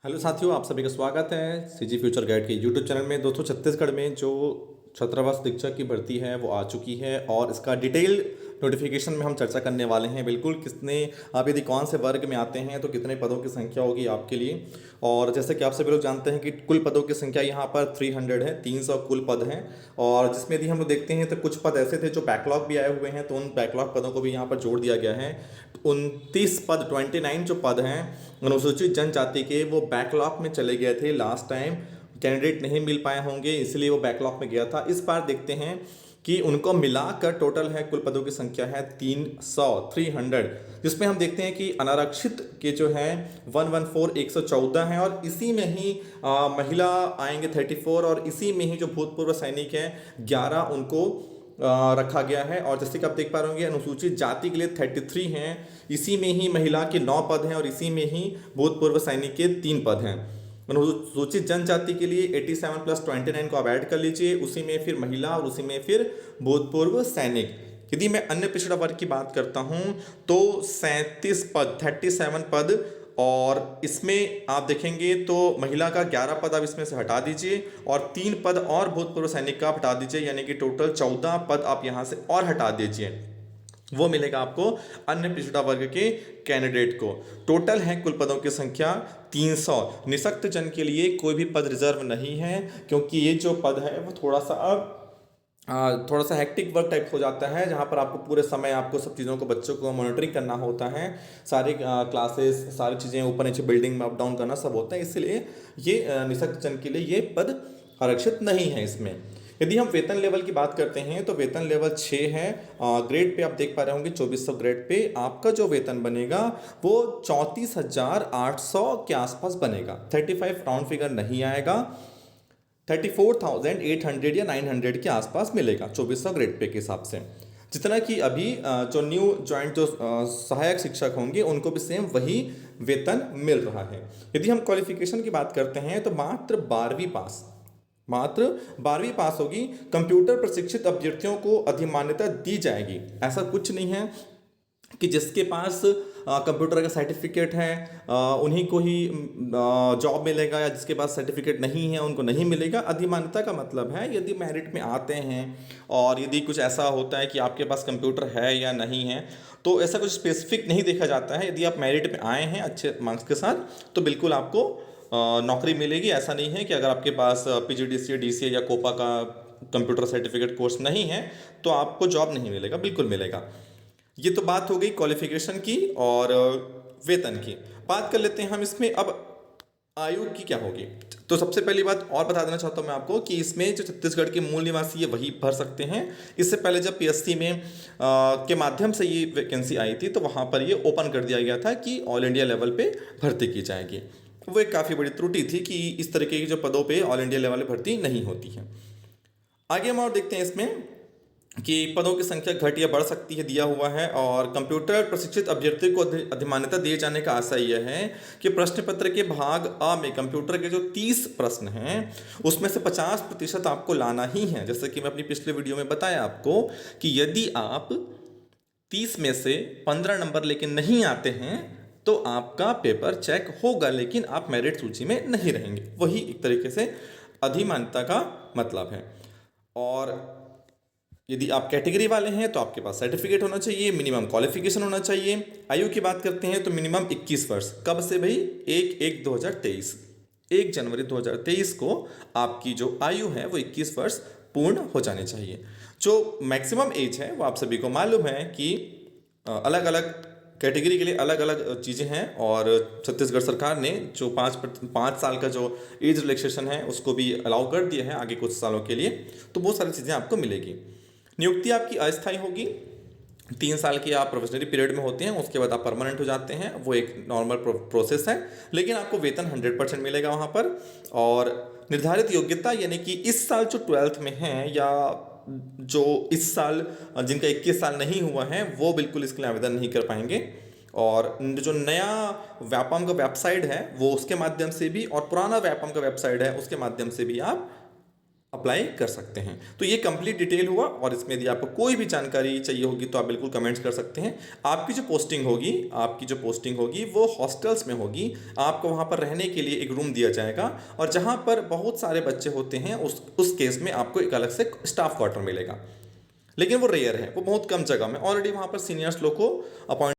Hello साथियों, आप सभी का स्वागत है सीजी फ्यूचर गाइड के यूट्यूब चैनल में। दोस्तों, छत्तीसगढ़ में जो छात्रावास शिक्षक की भर्ती है वो आ चुकी है और इसका डिटेल नोटिफिकेशन में हम चर्चा करने वाले हैं। बिल्कुल कितने आप यदि कौन से वर्ग में आते हैं तो कितने पदों की संख्या होगी आपके लिए। और जैसे कि आप सभी लोग जानते हैं कि कुल पदों की संख्या यहाँ पर 300 है, 300 कुल पद हैं। और जिसमें यदि हम लोग देखते हैं तो कुछ पद ऐसे थे जो बैकलॉग भी आए हुए हैं, तो उन बैकलॉग पदों को भी यहाँ पर जोड़ दिया गया है। 29 पद, 29 जो पद हैं अनुसूचित जनजाति के, वो बैकलॉग में चले गए थे लास्ट टाइम। कैंडिडेट नहीं मिल पाए होंगे इसलिए वो बैकलॉग में गया था। इस बार देखते हैं कि उनको मिलाकर टोटल है, कुल पदों की संख्या है 300, जिसमें हम देखते हैं कि अनारक्षित के जो हैं 114 हैं और इसी में ही महिला आएंगे 34 और इसी में ही जो भूतपूर्व सैनिक हैं 11 उनको रखा गया है। और जैसे कि आप देख पा रहे होंगे अनुसूचित जाति के लिए 33 हैं, इसी में ही महिला के 9 पद हैं और इसी में ही भूतपूर्व सैनिक के 3 पद हैं। अनुसूचित जनजाति के लिए 87 प्लस 29 को आप ऐड कर लीजिए, उसी में फिर महिला और उसी में फिर भूतपूर्व सैनिक। यदि मैं अन्य पिछड़ा वर्ग की बात करता हूं तो 37 पद, 37 पद, और इसमें आप देखेंगे तो महिला का 11 पद आप इसमें से हटा दीजिए और 3 पद और भूतपूर्व सैनिक का हटा दीजिए, यानी कि टोटल 14 पद आप यहां से और हटा दीजिए। वो मिलेगा आपको अन्य पिछड़ा वर्ग के कैंडिडेट को। टोटल है कुल पदों की संख्या 300। निःशक्त जन के लिए कोई भी पद रिजर्व नहीं है, क्योंकि ये जो पद है वो थोड़ा सा हेक्टिक वर्क टाइप हो जाता है, जहाँ पर आपको पूरे समय आपको सब चीज़ों को, बच्चों को मॉनिटरिंग करना होता है। सारी क्लासेस, सारी चीज़ें ऊपर नीचे बिल्डिंग में अप डाउन करना सब होता है, इसलिए ये निःशक्त जन के लिए ये पद आरक्षित नहीं है इसमें। यदि हम वेतन लेवल की बात करते हैं तो वेतन लेवल 6 है। ग्रेड पे आप देख पा रहे होंगे 2400 ग्रेड पे आपका जो वेतन बनेगा वो 34,800 के आसपास बनेगा। 35 राउंड फिगर नहीं आएगा, 34,800 या 900 के आसपास मिलेगा 2400 ग्रेड पे के हिसाब से। जितना कि अभी जो न्यू ज्वाइंट जो सहायक शिक्षक होंगे उनको भी सेम वही वेतन मिल रहा है। यदि हम क्वालिफिकेशन की बात करते हैं तो मात्र 12वीं पास होगी। कंप्यूटर प्रशिक्षित अभ्यर्थियों को अधिमान्यता दी जाएगी। ऐसा कुछ नहीं है कि जिसके पास कंप्यूटर का सर्टिफिकेट है उन्हीं को ही जॉब मिलेगा, या जिसके पास सर्टिफिकेट नहीं है उनको नहीं मिलेगा। अधिमान्यता का मतलब है यदि मेरिट में आते हैं और यदि कुछ ऐसा होता है कि आपके पास कंप्यूटर है या नहीं है, तो ऐसा कुछ स्पेसिफिक नहीं देखा जाता है। यदि आप मेरिट में आए हैं अच्छे मार्क्स के साथ तो बिल्कुल आपको नौकरी मिलेगी। ऐसा नहीं है कि अगर आपके पास पीजीडीसीए, डीसीए या कोपा का कंप्यूटर सर्टिफिकेट कोर्स नहीं है तो आपको जॉब नहीं मिलेगा, बिल्कुल मिलेगा। ये तो बात हो गई क्वालिफिकेशन की और वेतन की। बात कर लेते हैं हम इसमें अब आयु की क्या होगी। तो सबसे पहली बात और बता देना चाहता हूं मैं आपको कि इसमें जो छत्तीसगढ़ के मूल निवासी है वही भर सकते हैं। इससे पहले जब पीएससी में के माध्यम से ये वैकेंसी आई थी तो वहां पर ये ओपन कर दिया गया था कि ऑल इंडिया लेवल पे भर्ती की जाएगी। वो एक काफ़ी बड़ी त्रुटि थी कि इस तरीके की जो पदों पे ऑल इंडिया लेवल पे भर्ती नहीं होती है। आगे हम और देखते हैं इसमें कि पदों की संख्या घट या बढ़ सकती है, दिया हुआ है। और कंप्यूटर प्रशिक्षित अभ्यर्थी को अधिमान्यता दिए जाने का आशय यह है कि प्रश्न पत्र के भाग आ में कंप्यूटर के जो 30 प्रश्न हैं उसमें से 50% आपको लाना ही है। जैसे कि मैं अपनी पिछले वीडियो में बताया आपको कि यदि आप 30 में से 15 नंबर लेके नहीं आते हैं तो आपका पेपर चेक होगा, लेकिन आप मेरिट सूची में नहीं रहेंगे। वही एक तरीके से अधिमान्यता का मतलब है। और यदि आप कैटेगरी वाले हैं तो आपके पास सर्टिफिकेट होना चाहिए, मिनिमम क्वालिफिकेशन होना चाहिए। आयु की बात करते हैं तो मिनिमम 21 वर्ष। कब से भाई? 1/1/2023, 1 जनवरी 2023 को आपकी जो आयु है वो 21 वर्ष पूर्ण हो जानी चाहिए। जो मैक्सिमम एज है वो आप सभी को मालूम है कि अलग अलग कैटेगरी के लिए अलग अलग चीज़ें हैं। और छत्तीसगढ़ सरकार ने जो 5 साल का जो एज रिलैक्सेशन है उसको भी अलाउ कर दिया है आगे कुछ सालों के लिए। तो बहुत सारी चीज़ें आपको मिलेगी। नियुक्ति आपकी अस्थायी होगी। 3 साल की आप प्रोफेशनली पीरियड में होते हैं, उसके बाद आप परमानेंट हो जाते हैं। वो एक नॉर्मल प्रोसेस है, लेकिन आपको वेतन 100% मिलेगा वहाँ पर। और निर्धारित योग्यता यानी कि इस साल जो 12th में है या जो इस साल जिनका 21 साल नहीं हुआ है वो बिल्कुल इसके लिए आवेदन नहीं कर पाएंगे। और जो नया व्यापम का वेबसाइट है वो उसके माध्यम से भी, और पुराना व्यापम का वेबसाइट है उसके माध्यम से भी आप अप्लाई कर सकते हैं। तो ये कंप्लीट डिटेल हुआ, और इसमें यदि आपको कोई भी जानकारी चाहिए होगी तो आप बिल्कुल कमेंट्स कर सकते हैं। आपकी जो पोस्टिंग होगी वो हॉस्टल्स में होगी। आपको वहाँ पर रहने के लिए एक रूम दिया जाएगा, और जहाँ पर बहुत सारे बच्चे होते हैं उस केस में आपको एक अलग से स्टाफ क्वार्टर मिलेगा। लेकिन वो रेयर है, वो बहुत कम जगह में। ऑलरेडी वहाँ पर सीनियर्स लोग को अपॉइंट